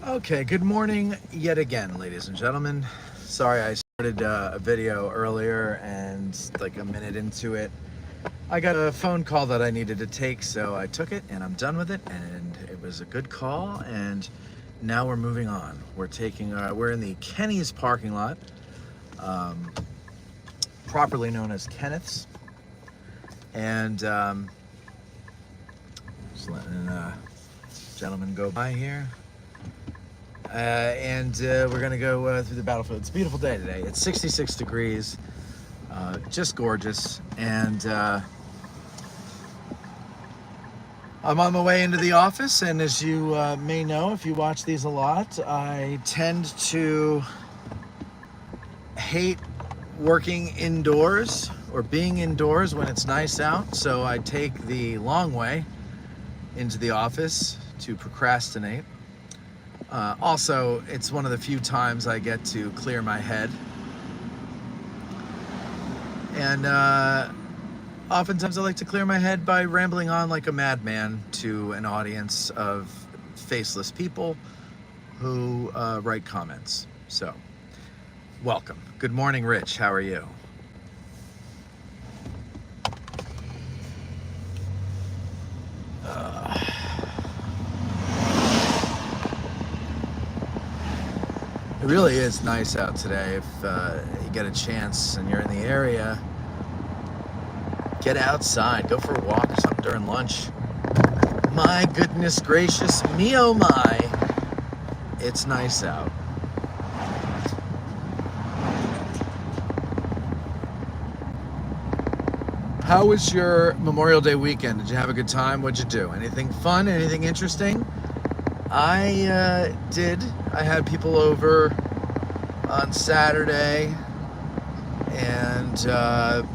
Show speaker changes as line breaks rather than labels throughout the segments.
Okay, good morning yet again, ladies and gentlemen. Sorry I started a video earlier and like a minute into it, I got a phone call that I needed to take, so I took it and I'm done with it, and it was a good call, and now we're moving on. We're in the Kenny's parking lot, um, properly known as Kenneth's, and just letting gentleman go by here. And we're gonna go through the battlefield. It's a beautiful day today. It's 66 degrees, just gorgeous. And I'm on my way into the office. And as you may know, if you watch these a lot, I tend to hate working indoors or being indoors when it's nice out. So I take the long way into the office to procrastinate. Also, it's one of the few times I get to clear my head. And oftentimes I like to clear my head by rambling on like a madman to an audience of faceless people who write comments. So, welcome. Good morning, Rich. How are you? It really is nice out today. If you get a chance and you're in the area, get outside, go for a walk or something during lunch. My goodness gracious, me oh my, it's nice out. How was your Memorial Day weekend? Did you have a good time? What'd you do? Anything fun? Anything interesting? I did. I had people over on Saturday, and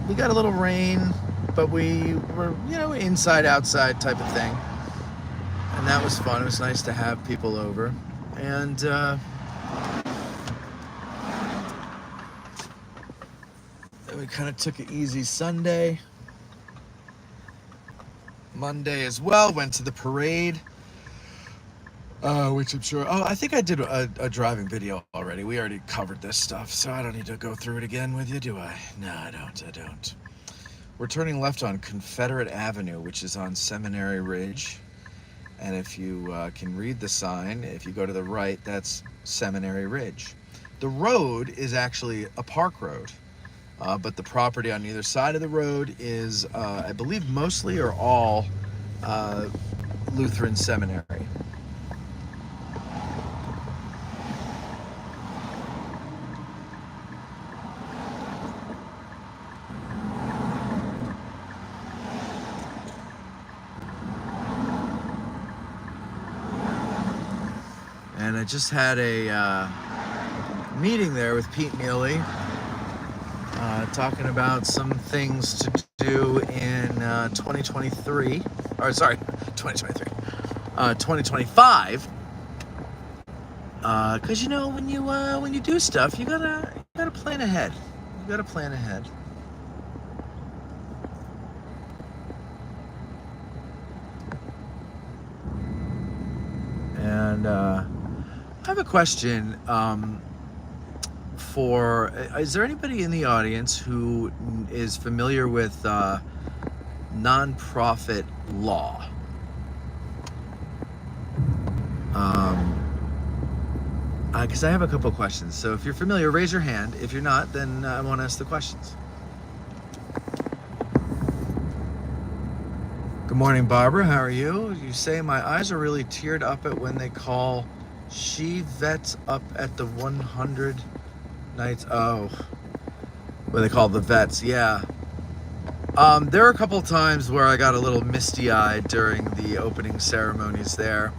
we got a little rain, but we were, inside, outside type of thing. And that was fun. It was nice to have people over. And then we kind of took it easy Sunday. Monday as well, went to the parade. Which I'm sure. Oh, I think I did a driving video already. We already covered this stuff, so I don't need to go through it again with you, do I? No, I don't. We're turning left on Confederate Avenue, which is on Seminary Ridge. And if you can read the sign, if you go to the right, that's Seminary Ridge. The road is actually a park road, but the property on either side of the road is, I believe, mostly or all Lutheran seminary. And I just had a meeting there with Pete Mealy, talking about some things to do in 2023, or sorry, 2023, 2025. Because when you do stuff, you gotta plan ahead. You gotta plan ahead. And I have a question is there anybody in the audience who is familiar with nonprofit law? Because I have a couple questions. So if you're familiar, raise your hand. If you're not, then I won't ask the questions. Good morning, Barbara. How are you? You say my eyes are really teared up at when they call she vets up at the 100 nights. Oh, what they call the vets. Yeah. There are a couple times where I got a little misty-eyed during the opening ceremonies there.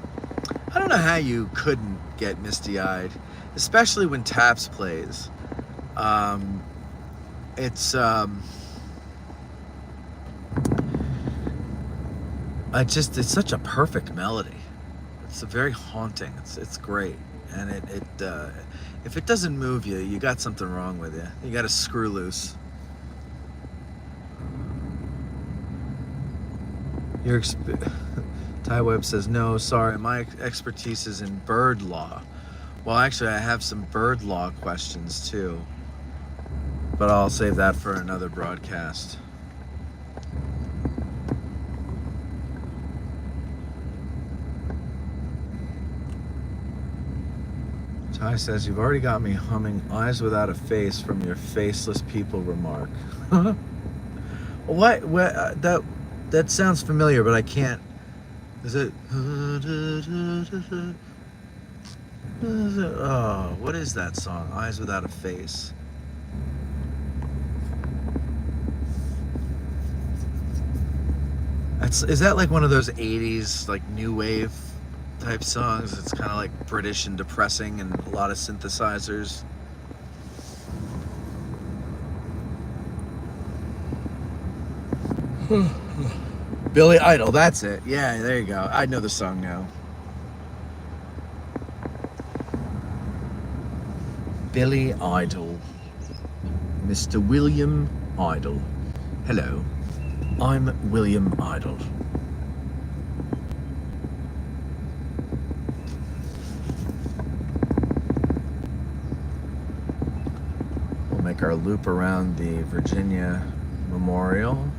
I don't know how you couldn't get misty-eyed, especially when Taps plays. It's such a perfect melody. It's a very haunting. It's great, and if it doesn't move you, you got something wrong with you. You got to screw loose. Ty Webb says, no, sorry, my expertise is in bird law. Well, actually, I have some bird law questions too, but I'll save that for another broadcast. Ty says, you've already got me humming Eyes Without a Face from your faceless people remark. What? That sounds familiar, but I can't. Is it? Oh, what is that song? Eyes Without a Face. Is that like one of those 80s like new wave type songs? It's kind of like British and depressing and a lot of synthesizers. Billy Idol, that's it. Yeah, there you go. I know the song now. Billy Idol. Mr. William Idol. Hello, I'm William Idol. We'll make our loop around the Virginia Memorial.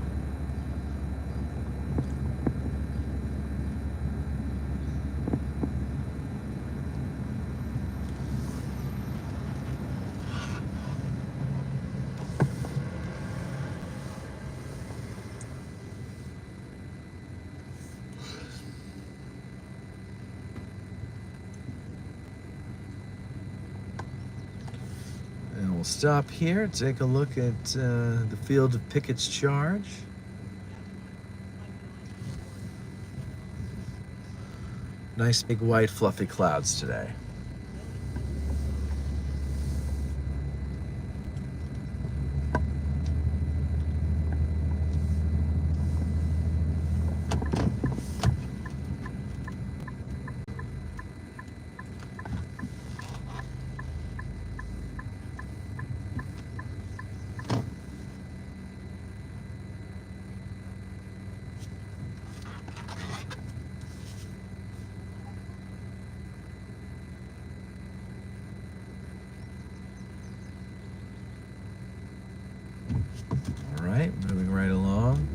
We'll stop here, take a look at the field of Pickett's charge. Nice big white fluffy clouds today. All right, moving right along.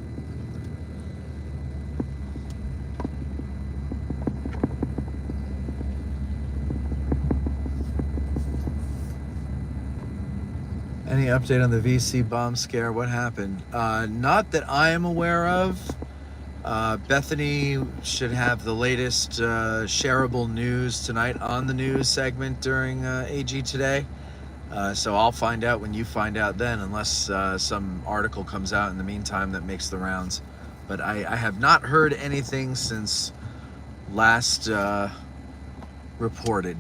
Any update on the VC bomb scare? What happened? Not that I am aware of. Bethany should have the latest shareable news tonight on the news segment during AG Today. So I'll find out when you find out then, unless some article comes out in the meantime that makes the rounds. But I have not heard anything since last reported.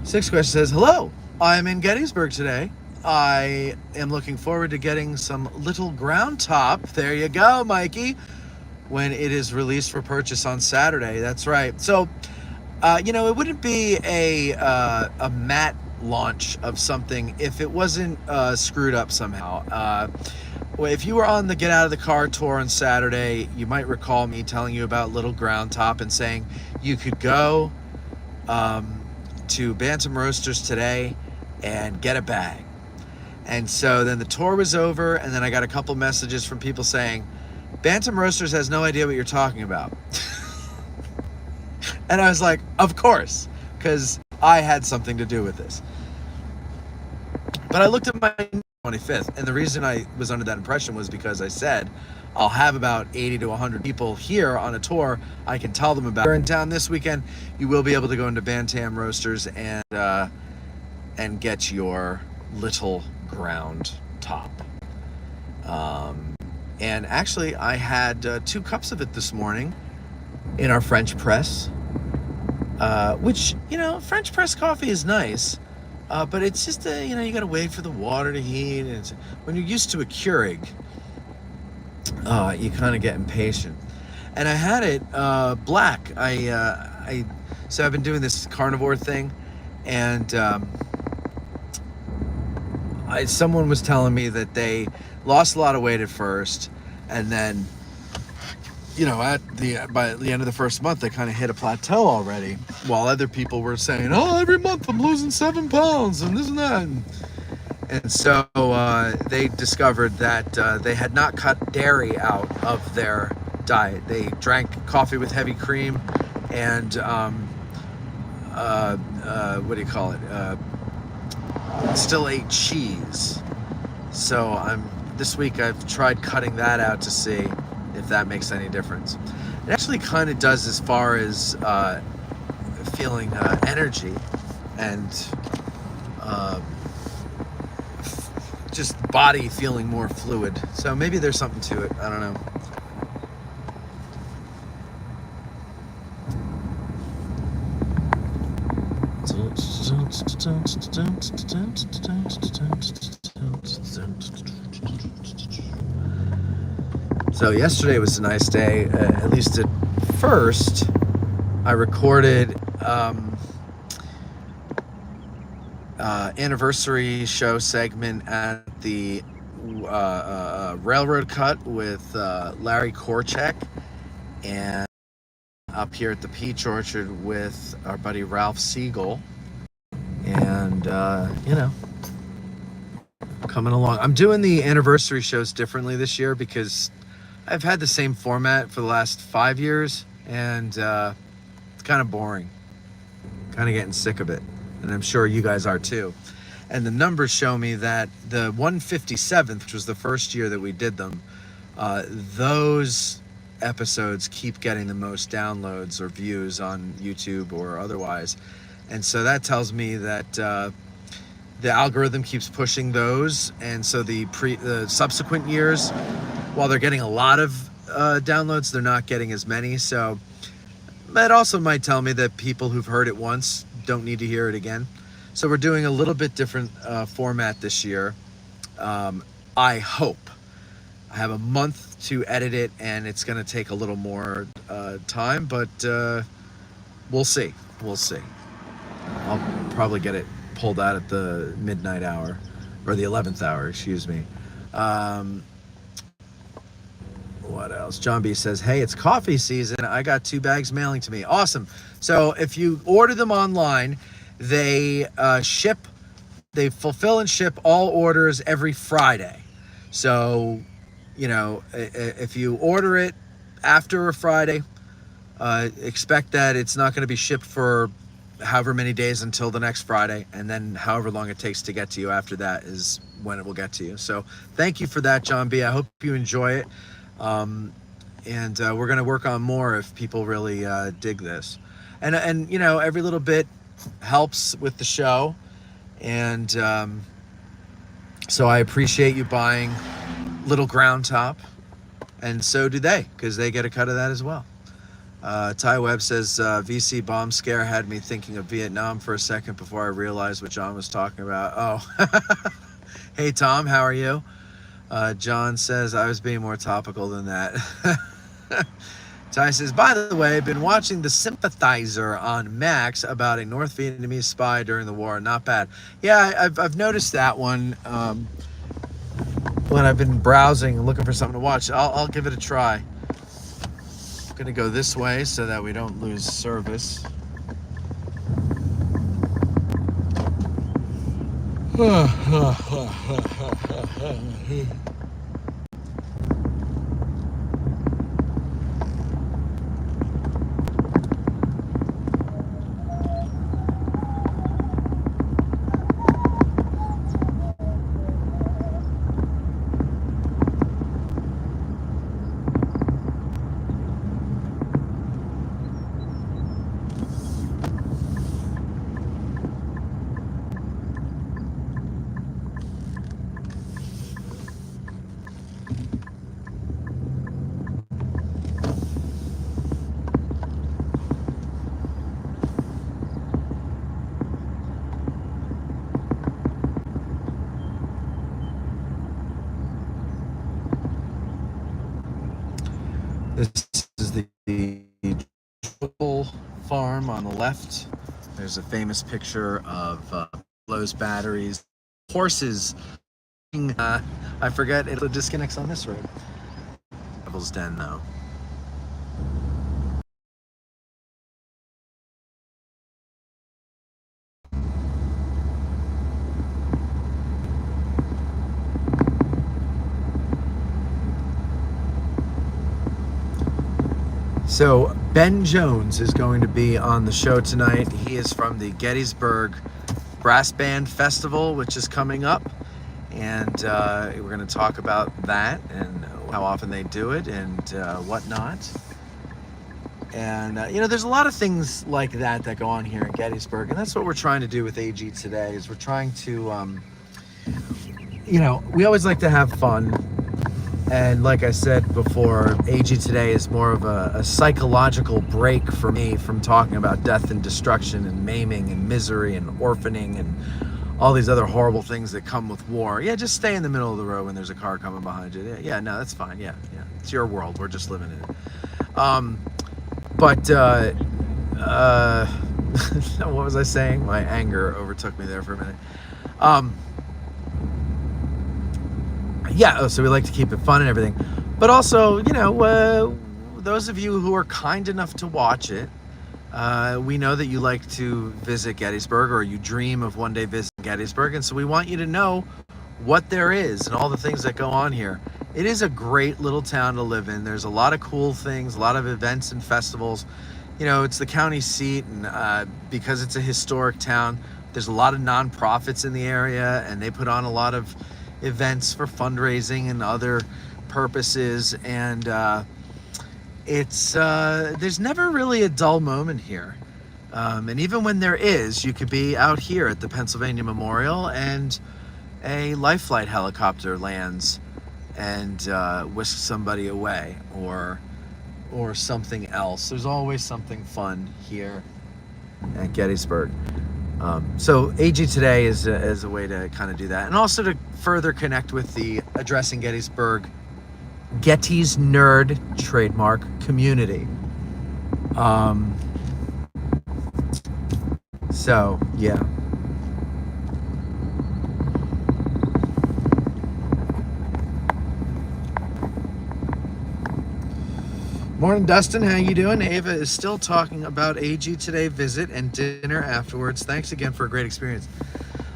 Sixth question says, hello, I'm in Gettysburg today. I am looking forward to getting some little ground top. There you go, Mikey. When it is released for purchase on Saturday. That's right. So, it wouldn't be a matte launch of something if it wasn't screwed up somehow. If you were on the Get Out of the Car tour on Saturday, you might recall me telling you about Little Ground Top and saying you could go to Bantam Roasters today and get a bag. And so then the tour was over, and then I got a couple messages from people saying, Bantam Roasters has no idea what you're talking about. And I was like, of course, because I had something to do with this. But I looked at my 25th, and the reason I was under that impression was because I said, I'll have about 80 to 100 people here on a tour. I can tell them about it. If you're in town this weekend, you will be able to go into Bantam Roasters and get your little ground top. And actually, I had 2 cups of it this morning in our French press, which, French press coffee is nice, but it's just, you got to wait for the water to heat. And when you're used to a Keurig, you kind of get impatient. And I had it black. So I've been doing this carnivore thing, and someone was telling me that they lost a lot of weight at first, and then by the end of the first month, they kind of hit a plateau already, while other people were saying, "Oh, every month I'm losing 7 pounds and this and that." And so they discovered that they had not cut dairy out of their diet. They drank coffee with heavy cream and what do you call it? Still ate cheese. So this week I've tried cutting that out to see if that makes any difference. It actually kind of does as far as feeling energy and just body feeling more fluid. So maybe there's something to it. I don't know. So yesterday was a nice day, at least at first. I recorded anniversary show segment at the Railroad Cut with Larry Korchak, and up here at the Peach Orchard with our buddy Ralph Siegel. And coming along. I'm doing the anniversary shows differently this year because I've had the same format for the last 5 years, and it's kind of boring. Kind of getting sick of it, and I'm sure you guys are too. And the numbers show me that the 157th, which was the first year that we did them, those episodes keep getting the most downloads or views on YouTube or otherwise. And so that tells me that the algorithm keeps pushing those, and so the subsequent years, while they're getting a lot of downloads, they're not getting as many. So that also might tell me that people who've heard it once don't need to hear it again. So we're doing a little bit different format this year. I hope. I have a month to edit it, and it's going to take a little more time, but we'll see. We'll see. I'll probably get it pulled out at the midnight hour, or the 11th hour, excuse me. What else? John B says, hey, it's coffee season. I got 2 bags mailing to me. Awesome. So if you order them online, they they fulfill and ship all orders every Friday. So, if you order it after a Friday, expect that it's not going to be shipped for however many days until the next Friday, and then however long it takes to get to you after that is when it will get to you. So thank you for that, John B. I hope you enjoy it. And we're going to work on more if people really dig this. And every little bit helps with the show. And so I appreciate you buying Little Ground Top. And so do they, because they get a cut of that as well. Ty Webb says, VC bomb scare had me thinking of Vietnam for a second before I realized what John was talking about. Oh, hey, Tom, how are you? John says, I was being more topical than that. Ty says, by the way, I've been watching The Sympathizer on Max about a North Vietnamese spy during the war. Not bad. Yeah, I've noticed that one when I've been browsing and looking for something to watch. I'll give it a try. I'm going to go this way so that we don't lose service. This is the farm on the left. There's a famous picture of Lowe's batteries, horses. I forget, it disconnects on this road. Devil's Den, though. So Ben Jones is going to be on the show tonight. He is from the Gettysburg Brass Band Festival, which is coming up. And we're going to talk about that and how often they do it and whatnot. And, there's a lot of things like that go on here in Gettysburg. And that's what we're trying to do with AG today is we're trying to, we always like to have fun. And like I said before, AG today is more of a psychological break for me from talking about death and destruction and maiming and misery and orphaning and all these other horrible things that come with war. Yeah, just stay in the middle of the road when there's a car coming behind you. Yeah, no, that's fine. Yeah. It's your world. We're just living in it. What was I saying? My anger overtook me there for a minute. So we like to keep it fun and everything. But also, those of you who are kind enough to watch it, we know that you like to visit Gettysburg, or you dream of one day visiting Gettysburg, and so we want you to know what there is and all the things that go on here. It is a great little town to live in. There's a lot of cool things, a lot of events and festivals. It's the county seat, and because it's a historic town, there's a lot of nonprofits in the area, and they put on a lot of events for fundraising and other purposes, and there's never really a dull moment here, and even when there is, you could be out here at the Pennsylvania Memorial and a life flight helicopter lands and whisk somebody away, or something else. There's always something fun here at Gettysburg. So AG today is a way to kind of do that, and also to further connect with the Addressing Gettysburg Getty's Nerd trademark community. So yeah. Morning, Dustin. How you doing? Ava is still talking about AG today visit and dinner afterwards. Thanks again for a great experience.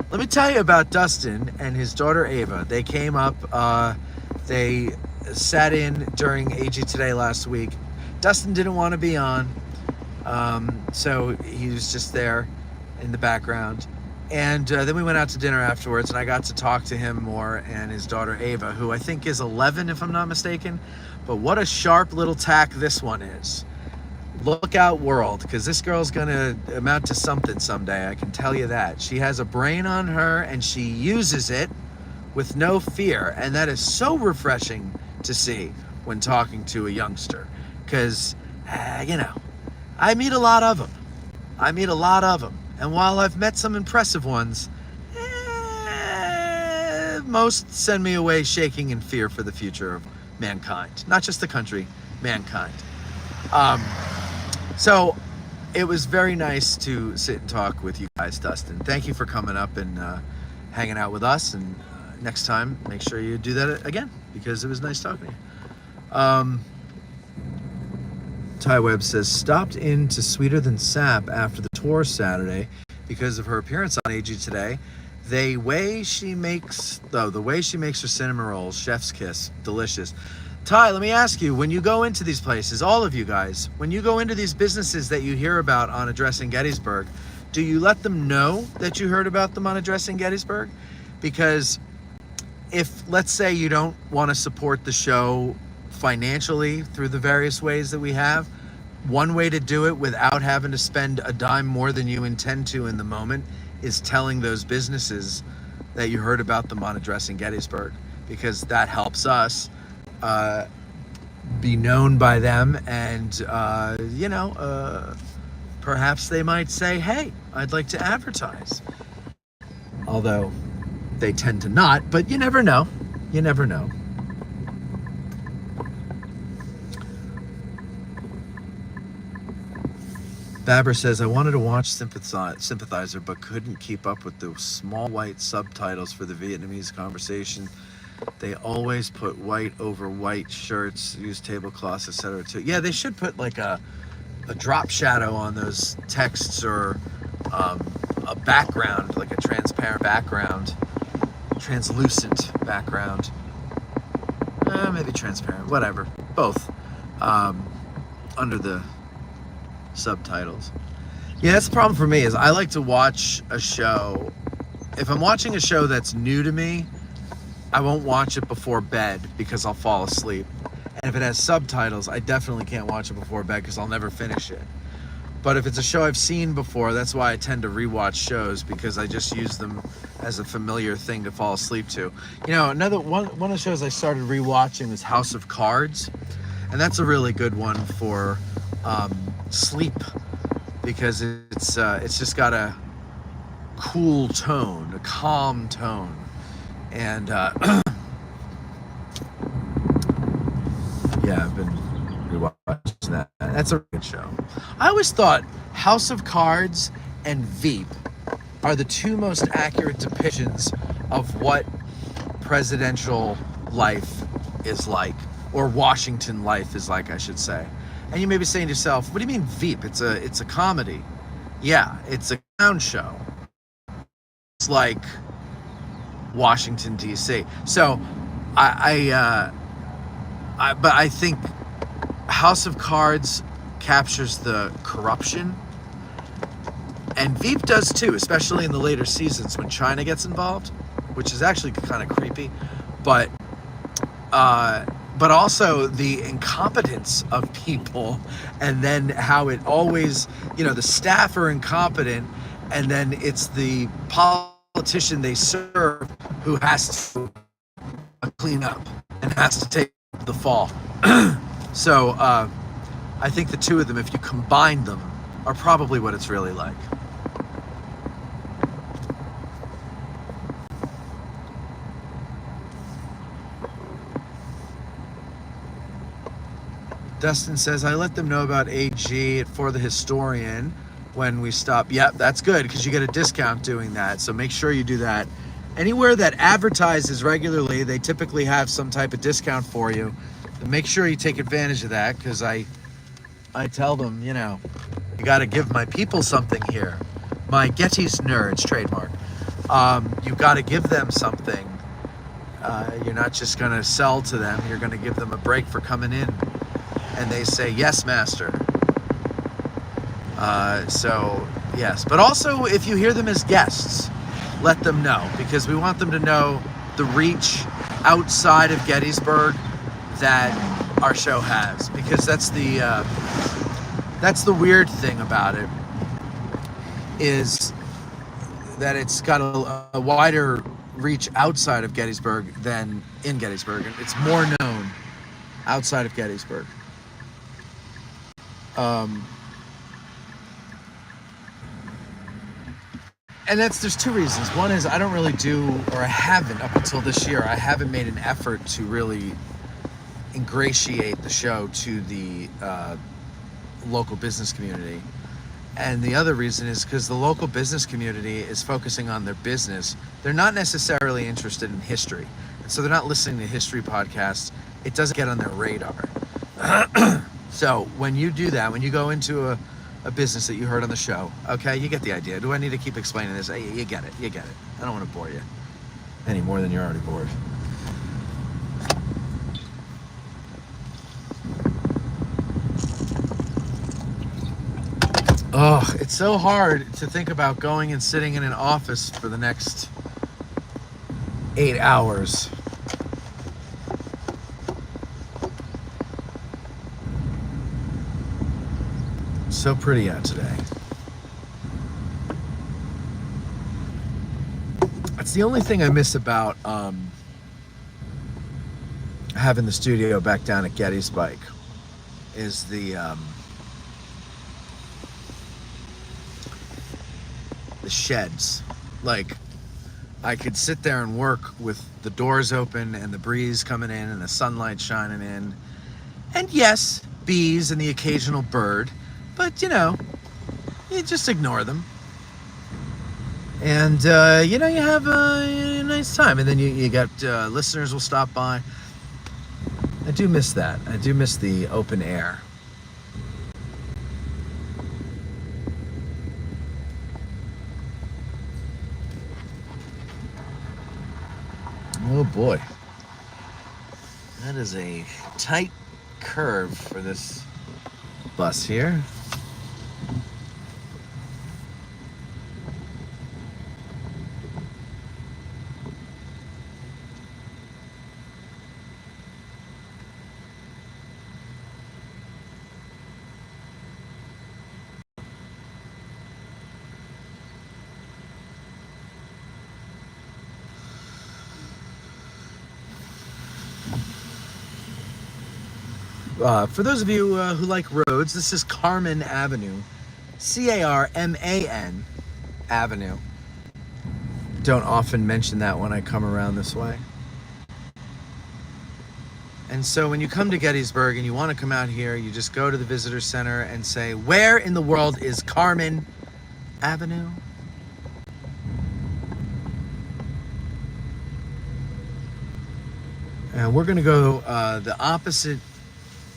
Let me tell you about Dustin and his daughter Ava. They came up. They sat in during AG today last week. Dustin didn't want to be on, so he was just there in the background. And then we went out to dinner afterwards, and I got to talk to him more and his daughter Ava, who I think is 11, if I'm not mistaken. But what a sharp little tack this one is. Look out, world, because this girl's going to amount to something someday, I can tell you that. She has a brain on her, and she uses it with no fear. And that is so refreshing to see when talking to a youngster. Because, I meet a lot of them. And while I've met some impressive ones, most send me away shaking in fear for the future of mankind. Not just the country, mankind. So it was very nice to sit and talk with you guys, Dustin. Thank you for coming up and hanging out with us. And next time, make sure you do that again, because it was nice talking to you. Ty Webb says, stopped into Sweeter Than Sap after the tour Saturday because of her appearance on AG today. The way she makes her cinnamon rolls, chef's kiss, delicious. Ty, let me ask you, when you go into these places, all of you guys, when you go into these businesses that you hear about on Addressing Gettysburg, do you let them know that you heard about them on Addressing Gettysburg? Because if, let's say, you don't want to support the show financially through the various ways that we have, one way to do it without having to spend a dime more than you intend to in the moment is telling those businesses that you heard about them on Addressing Gettysburg, because that helps us be known by them, and perhaps they might say, hey, I'd like to advertise. Although they tend to not, but you never know. Babber says, I wanted to watch Sympathizer, but couldn't keep up with the small white subtitles for the Vietnamese conversation. They always put white over white shirts, use tablecloths, etc. too. Yeah, they should put like a drop shadow on those texts, or a background, like a transparent background, translucent background. Maybe transparent, whatever, both. under the subtitles. Yeah, that's the problem for me, is I like to watch a show. If I'm watching a show that's new to me, I won't watch it before bed because I'll fall asleep. And if it has subtitles, I definitely can't watch it before bed because I'll never finish it. But if it's a show I've seen before, that's why I tend to rewatch shows, because I just use them as a familiar thing to fall asleep to. You know, another one of the shows I started rewatching was House of Cards, and that's a really good one for sleep, because it's just got a cool tone, a calm tone, and yeah, I've been rewatching that. That's a good show. I always thought House of Cards and Veep are the two most accurate depictions of what presidential life is like, or Washington life is like, I should say. And you may be saying to yourself, what do you mean Veep? It's a comedy. Yeah, it's a clown show. It's like Washington, D.C. So but I think House of Cards captures the corruption, and Veep does too, especially in the later seasons when China gets involved, which is actually kind of creepy, but also the incompetence of people, and then how it always, the staff are incompetent, and then it's the politician they serve who has to clean up and has to take the fall. So I think the two of them, if you combine them, are probably what it's really like. Dustin says, I let them know about AG for the historian when we stop. Yep, that's good, because you get a discount doing that. So make sure you do that. Anywhere that advertises regularly, they typically have some type of discount for you. But make sure you take advantage of that, because I tell them, you got to give my people something here. My Getty's nerds, trademark. You got to give them something. You're not just going to sell to them. You're going to give them a break for coming in. And they say, yes, master. So, yes. But also, if you hear them as guests, let them know, because we want them to know the reach outside of Gettysburg that our show has, because that's the weird thing about it, is that it's got a wider reach outside of Gettysburg than in Gettysburg, and it's more known outside of Gettysburg. And there's two reasons. One is I don't really do, or I haven't up until this year, I haven't made an effort to really ingratiate the show to the local business community. And the other reason is because the local business community is focusing on their business. They're not necessarily interested in history. And so they're not listening to history podcasts. It doesn't get on their radar. So when you do that, when you go into a business that you heard on the show, okay, you get the idea. Do I need to keep explaining this? You get it. I don't want to bore you any more than you're already bored. Oh, it's so hard to think about going and sitting in an office for the next 8 hours. So pretty out today. That's the only thing I miss about having the studio back down at Gettysburg, is the sheds. Like, I could sit there and work with the doors open and the breeze coming in and the sunlight shining in, and yes, bees and the occasional bird, but you just ignore them, and you have a nice time, and then you got listeners will stop by. I do miss that. I do miss the open air. Oh boy, that is a tight curve for this bus here. For those of you who like roads, this is Carman Avenue. Carman Avenue. Don't often mention that when I come around this way. And so when you come to Gettysburg and you want to come out here, you just go to the visitor center and say, where in the world is Carman Avenue? And we're going to go the opposite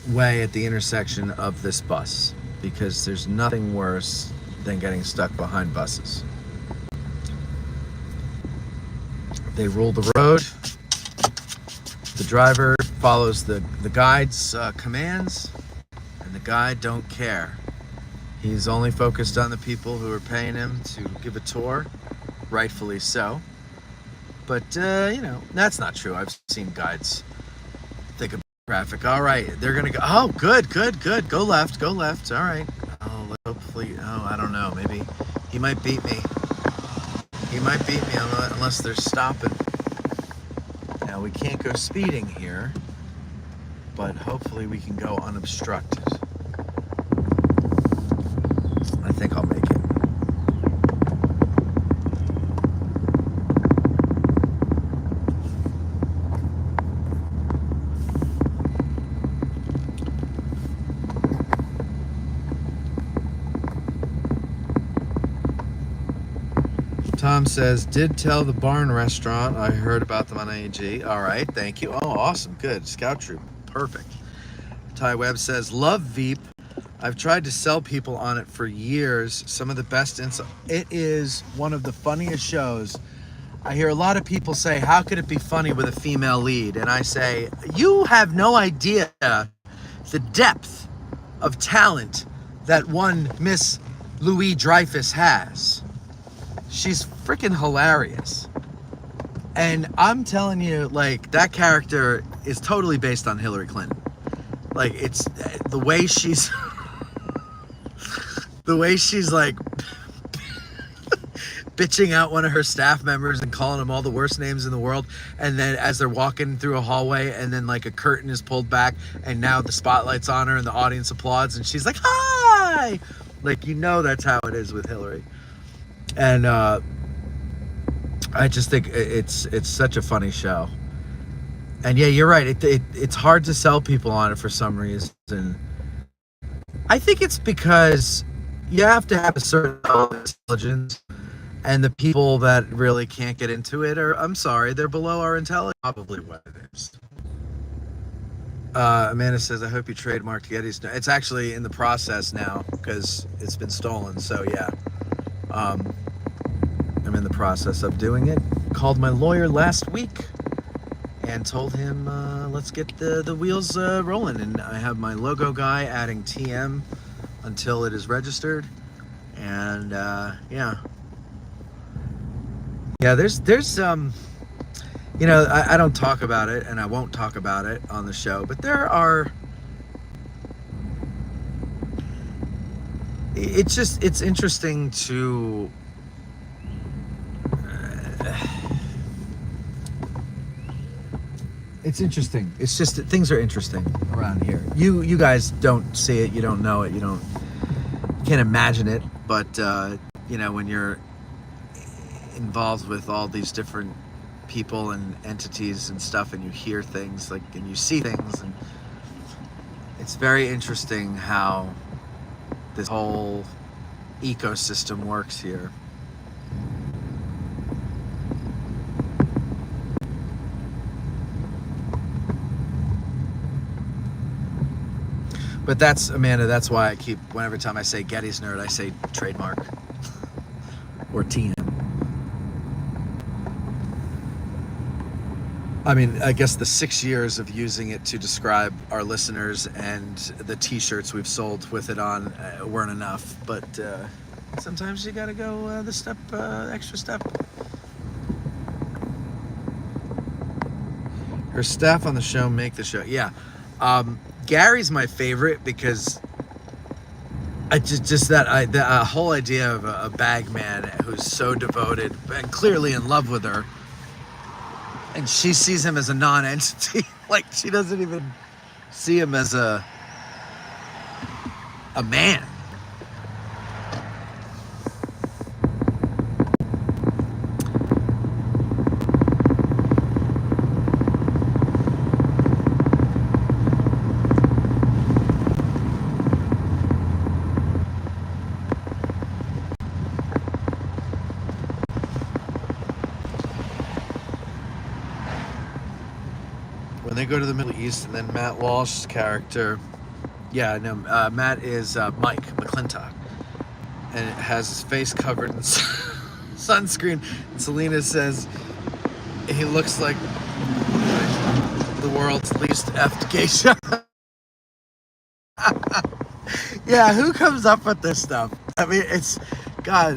way at the intersection of this bus, because there's nothing worse than getting stuck behind buses. They rule the road. The driver follows the guide's commands, and the guide don't care. He's only focused on the people who are paying him to give a tour, rightfully so. But, you know, that's not true. I've seen guides think about traffic. All right, they're going to go. Oh, good. Go left. All right. Oh, hopefully. Oh, I don't know. Maybe he might beat me. Unless they're stopping. Now, we can't go speeding here, but hopefully we can go unobstructed. I think I'll make it. Tom says, did tell the barn restaurant. I heard about them on AG. All right, thank you. Oh, awesome, good. Scout Troop, perfect. Ty Webb says, love Veep. I've tried to sell people on it for years. Some of the best it is one of the funniest shows. I hear a lot of people say, how could it be funny with a female lead? And I say, you have no idea the depth of talent that one Miss Louis Dreyfus has. She's freaking hilarious. And I'm telling you, like, that character is totally based on Hillary Clinton. Like, it's the way she's like bitching out one of her staff members and calling them all the worst names in the world. And then as they're walking through a hallway, and then like a curtain is pulled back, and now the spotlight's on her and the audience applauds, and she's like, hi! Like, you know, that's how it is with Hillary. And I just think it's such a funny show. And yeah, you're right. It's hard to sell people on it for some reason. I think it's because you have to have a certain level of intelligence, and the people that really can't get into it are, I'm sorry, they're below our intelligence. Probably what it is. Amanda says, I hope you trademarked Getty's. It's actually in the process now because it's been stolen. So yeah. I'm in the process of doing it. Called my lawyer last week and told him, let's get the wheels rolling. And I have my logo guy adding TM until it is registered. And yeah, there's you know, I don't talk about it, and I won't talk about it on the show, but there are, it's interesting to it's interesting. It's just that things are interesting around here. You guys don't see it, you don't know it, you can't imagine it, but you know, when you're involved with all these different people and entities and stuff, and you hear things, like, and you see things, and it's very interesting how this whole ecosystem works here. But that's, Amanda, that's why I keep, whenever time I say Getty's Nerd, I say trademark or TM. I mean, I guess the 6 years of using it to describe our listeners and the T-shirts we've sold with it on weren't enough. But sometimes you got to go the extra step. Her staff on the show make the show. Yeah, Gary's my favorite because I just the whole idea of a bag man who's so devoted and clearly in love with her, and she sees him as a non-entity. Like she doesn't even see him as a man. When they go to the Middle East, and then Matt Walsh's character, yeah, no, Matt is Mike McClintock, and it has his face covered in sunscreen. And Selena says he looks like the world's least effed geisha. Yeah, who comes up with this stuff? I mean, it's God.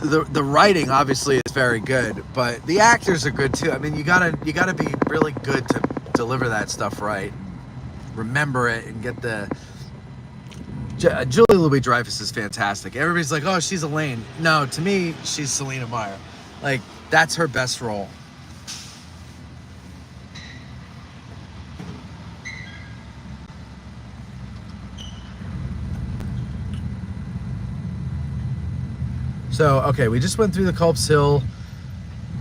The writing obviously is very good, but the actors are good too. I mean, you gotta be really good to deliver that stuff right, and remember it, and get the. Julie Louis-Dreyfus is fantastic. Everybody's like, "Oh, she's Elaine." No, to me, she's Selena Meyer. Like that's her best role. So, okay, we just went through the Culp's Hill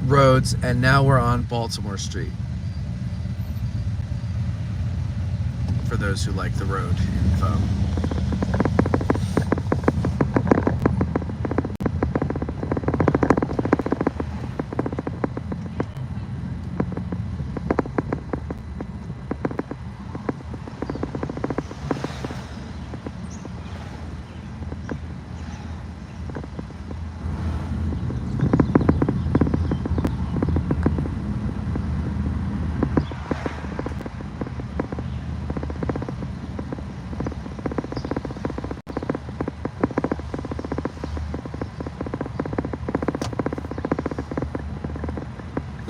roads, and now we're on Baltimore Street. For those who like the road info.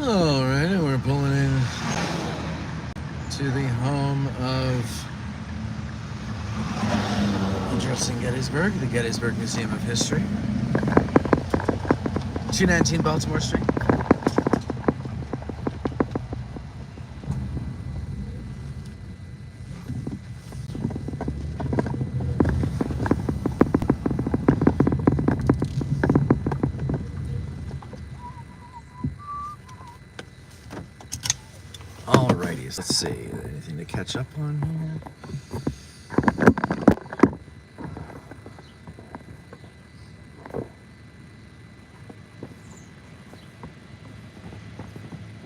All right, we're pulling in to the home of interesting Gettysburg, the Gettysburg Museum of History. 219 Baltimore Street. Alrighty, let's see. Anything to catch up on here?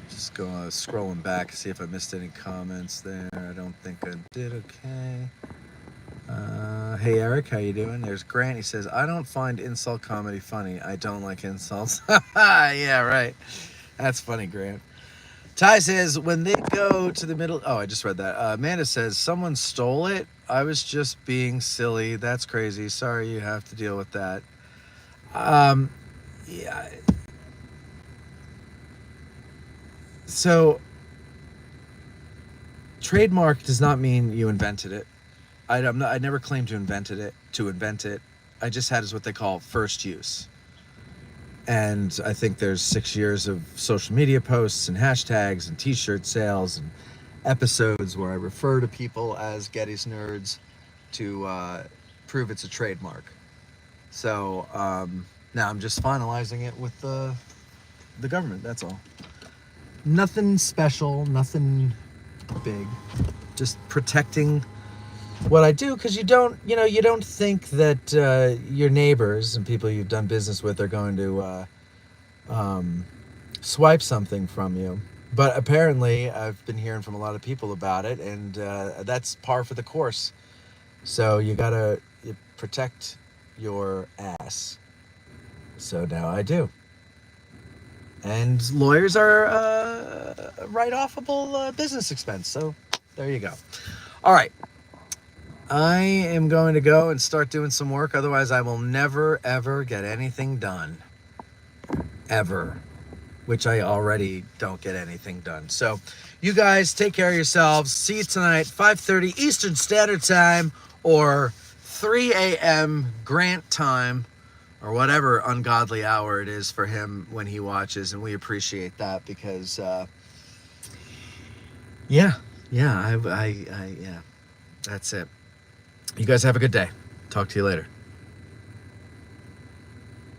Just go scrolling back, see if I missed any comments there. I don't think I did. Okay. Hey Eric, how you doing? There's Grant. He says, I don't find insult comedy funny. I don't like insults. Yeah, right. That's funny, Grant. Ty says, when they go to the middle... Oh, I just read that. Amanda says, someone stole it. I was just being silly. That's crazy. Sorry you have to deal with that. Yeah. So, trademark does not mean you invented it. I never claimed to invent it. I just had what they call first use. And I think there's 6 years of social media posts and hashtags and t-shirt sales and episodes where I refer to people as Getty's Nerds to prove it's a trademark. So now I'm just finalizing it with the government, that's all. Nothing special, nothing big. Just protecting what I do, because you don't think that your neighbors and people you've done business with are going to swipe something from you. But apparently, I've been hearing from a lot of people about it, and that's par for the course. So you gotta protect your ass. So now I do. And lawyers are write-offable business expense. So there you go. All right. I am going to go and start doing some work. Otherwise, I will never, ever get anything done. Ever. Which I already don't get anything done. So you guys take care of yourselves. See you tonight, 5:30 Eastern Standard Time or 3 a.m. Grant time, or whatever ungodly hour it is for him when he watches. And we appreciate that because, yeah, that's it. You guys have a good day. Talk to you later.